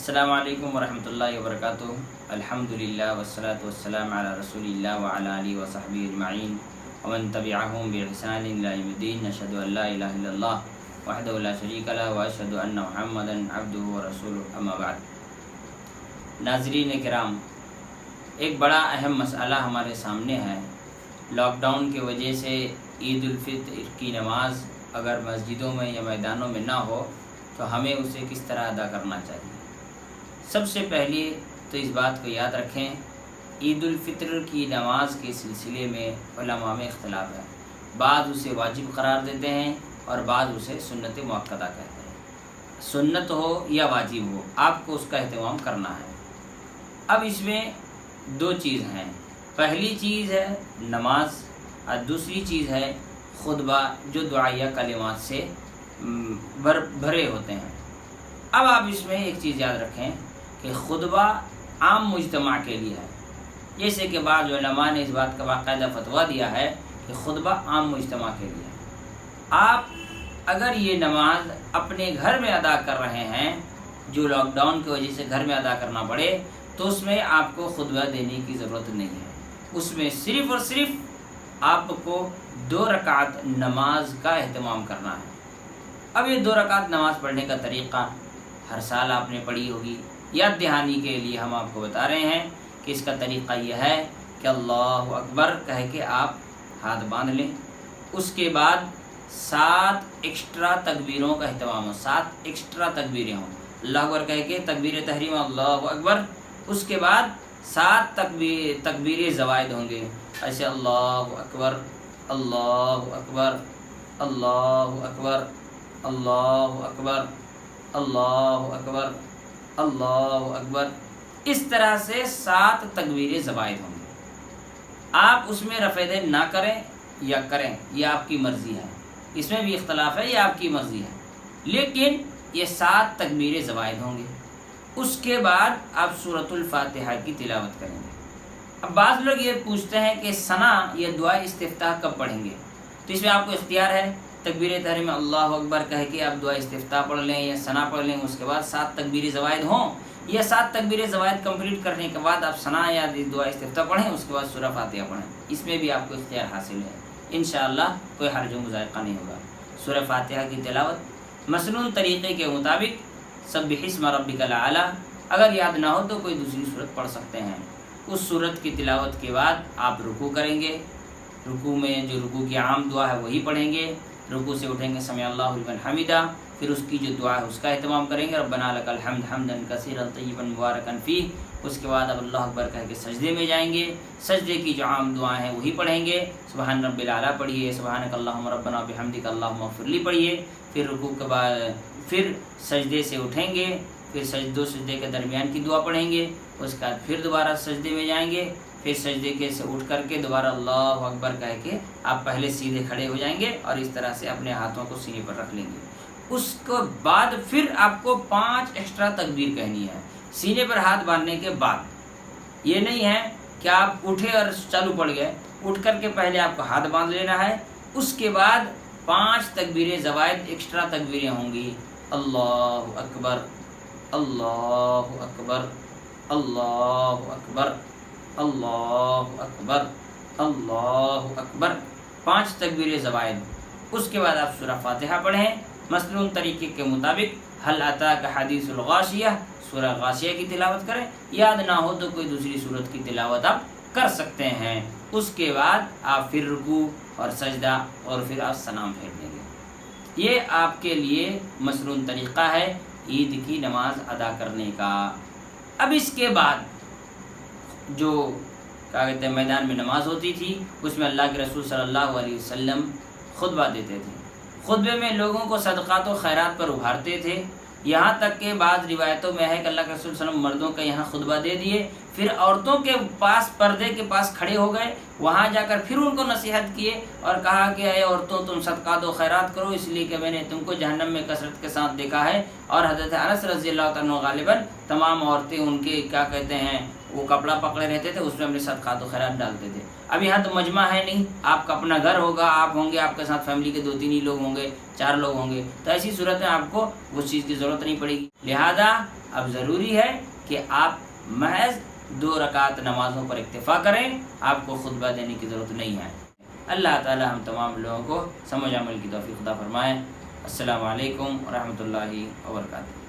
अस्सलामु अलैकुम वरहमतुल्लाहि वबरकातुहू। अल्हम्दुलिल्लाह वस्सलातु वस्सलामु अला रसूलिल्लाह व अला आलिहि व सहबिहि अजमईन व मन तबिअहुम बिइहसान इला यौमिद्दीन। अशहदु अल्ला इलाहा इल्लल्लाह वहदहु ला शरीका लहु व अशहदु अन्ना मुहम्मदन अब्दुहु व रसूलुहु, अम्मा बाद। नाज़रीन किराम, एक बड़ा अहम मसला हमारे सामने है। लॉकडाउन की वजह से ईद उल फित्र की नमाज अगर मस्जिदों में या मैदानों में ना हो तो हमें उसे किस तरह अदा करना चाहिए। सबसे पहले तो इस बात को याद रखें, ईद उल फित्र की नमाज के सिलसिले में उलमा में इख्तिलाफ है। बाद उसे वाजिब करार देते हैं और बाद उसे सुन्नत मुअक्कदा कहते हैं। सुन्नत हो या वाजिब हो, आपको उसका एहतमाम करना है। अब इसमें दो चीज़ हैं। पहली चीज़ है नमाज और दूसरी चीज़ है खुतबा, जो दुआया कलिमात से भरे होते हैं। अब आप इसमें एक चीज़ याद रखें कि खुतबा आम मुज्तमा के लिए है। जैसे कि बाद उलमा ने इस बात का बाकायदा फतवा दिया है कि खुतबा आम मुज्तमा के लिए है। आप अगर ये नमाज अपने घर में अदा कर रहे हैं, जो लॉकडाउन की वजह से घर में अदा करना पड़े, तो उसमें आपको खुतबा देने की ज़रूरत नहीं है। उसमें सिर्फ़ और सिर्फ आपको 2 रकात नमाज का एहतमाम करना है। अब ये 2 रकात नमाज पढ़ने का तरीक़ा हर साल आपने पढ़ी होगी। याद दहानी के लिए हम आपको बता रहे हैं कि इसका तरीक़ा यह है कि अल्लाहु अकबर कह के आप हाथ बांध लें। उसके बाद 7 एक्स्ट्रा तकबीरों का एहतमाम हो, 7 एक्स्ट्रा तकबीरें हों। अल्लाहु अकबर कह के तकबीर तहरीम अल्लाहु अकबर, उसके बाद 7 तकबीर ज़वाइद होंगे। ऐसे अल्लाहु अकबर, अल्लाहु अकबर, अल्लाहु अकबर, अल्लाहु अकबर, अल्लाहु अकबर, अल्लाहु अकबर। इस तरह से 7 तकबीर ज़वाइद होंगे। आप उसमें रफ़ेदैन ना करें या करें, यह आपकी मर्ज़ी है। इसमें भी इख्तलाफ है, यह आपकी मर्ज़ी है। लेकिन ये 7 तकबीर ज़वाइद होंगे। उसके बाद आप सूरतुल फातिहा की तिलावत करेंगे। अब बाज़ लोग ये पूछते हैं कि सना ये दुआ इस्तिफ्ताह कब पढ़ेंगे, तो इसमें आपको इख्तियार है। तकबीर तहरीम अल्लाहु अकबर कह के आप दुआ इस्तिफ्ताह पढ़ लें या सना पढ़ लें। उसके बाद 7 तकबीर ज़वाइद हों, या 7 तकबीर ज़वाइद कंप्लीट करने के बाद आप सना या दुआ इस्तिफ्ताह पढ़ें, उसके बाद सूरह फातिहा पढ़ें। इसमें भी आपको इख्तियार हासिल है। इंशाअल्लाह कोई हर्ज व मुज़ायक़ा नहीं होगा। सूरह फातिहा की तिलावत मसनून तरीक़े के मुताबिक सब्बिहिस्म रब्बिकल आला, अगर याद ना हो तो कोई दूसरी सूरत पढ़ सकते हैं। उस सूरत की तिलावत के बाद आप रुकू करेंगे। रुकू में जो रुकू की आम दुआ है वही पढ़ेंगे। रुकू से उठेंगे समी अल्लाहु लिमन हमिदा, फिर उसकी जो दुआ है उसका एहतमाम करेंगे, रब्बना लकल हम्द हम्दन कसीरन तय्यबन मुबारकन फीह। उसके बाद अब अल्लाहु अकबर कह के सजदे में जाएंगे। सजदे की जो आम दुआएं हैं वही पढ़ेंगे। सुबहान रब्बिल आला पढ़िए, सुबहानक अल्लाहुम्मा रब्बना बिहम्दिक अल्लाहुम्मा इग़फिरली पढ़िए। फिर रुकू के बाद फिर सजदे से उठेंगे, फिर सजदे के दरमियान की दुआ पढ़ेंगे। उसके बाद फिर दोबारा सजदे में जाएंगे। फिर सजदे के से उठ करके दोबारा अल्लाहु अकबर कह के आप पहले सीधे खड़े हो जाएंगे और इस तरह से अपने हाथों को सीने पर रख लेंगे। उसके बाद फिर आपको 5 एक्स्ट्रा तकबीर कहनी है सीने पर हाथ बांधने के बाद। ये नहीं है कि आप उठे और चालू पड़ गए। उठ करके पहले आपको हाथ बांध लेना है। उसके बाद 5 तकबीरें ज़वाइद एक्स्ट्रा तकबीरें होंगी। अल्लाहु अकबर, अल्लाहु अकबर, अल्लाहु अकबर, अल्लाहु अकबर, अल्लाहु अकबर, 5 तकबीर ज़वाइद। उसके बाद आप सूरह फातिहा पढ़ें मसनून तरीक़े के मुताबिक। हल अताका हदीसुल गाशिया, सूरह गाशिया की तिलावत करें। याद ना हो तो कोई दूसरी सूरत की तिलावत आप कर सकते हैं। उसके बाद आप फिर रुकू और सजदा और फिर आप सलाम फेर देंगे। ये आपके लिए मसनून तरीक़ा है ईद की नमाज अदा करने का। अब इसके बाद जो क्या कहते हैं मैदान में नमाज होती थी, उसमें अल्लाह के रसूल सल्लल्लाहु अलैहि वसल्लम खुतबा देते थे। खुतबे में लोगों को सदक़ात व खैरात पर उभारते थे। यहाँ तक के बाद रिवायतों में है कि अल्लाह के रसूल सल्लल्लाहु अलैहि वसल्लम मर्दों का यहाँ खुतबा दे दिए, फिर औरतों के पास पर्दे के पास खड़े हो गए। वहाँ जाकर फिर उनको नसीहत किए और कहा कि अरे औरतों, तुम सदक़ात व खैरात करो, इसलिए कि मैंने तुमको जहन्नम में कसरत के साथ देखा है। और हज़रत अनस रज़ियल्लाहु अन्हु गालिबन तमाम औरतें उनके क्या कहते हैं वो कपड़ा पकड़े रहते थे, उसमें अपने सदक़ात व खैरात डालते थे। अब यहाँ तो मजमा है नहीं, आपका अपना घर होगा, आप होंगे, आपके साथ फैमिली के 2-3 ही लोग होंगे, 4 लोग होंगे, तो ऐसी सूरत में आपको उस चीज़ की ज़रूरत नहीं पड़ेगी। लिहाजा اب ضروری ہے کہ آپ محض 2 رکعت نمازوں پر اکتفا کریں، آپ کو خطبہ دینے کی ضرورت نہیں ہے۔ اللہ تعالی ہم تمام لوگوں کو سمجھ عمل کی توفیق عطا فرمائے۔ السلام علیکم ورحمۃ اللہ وبرکاتہ۔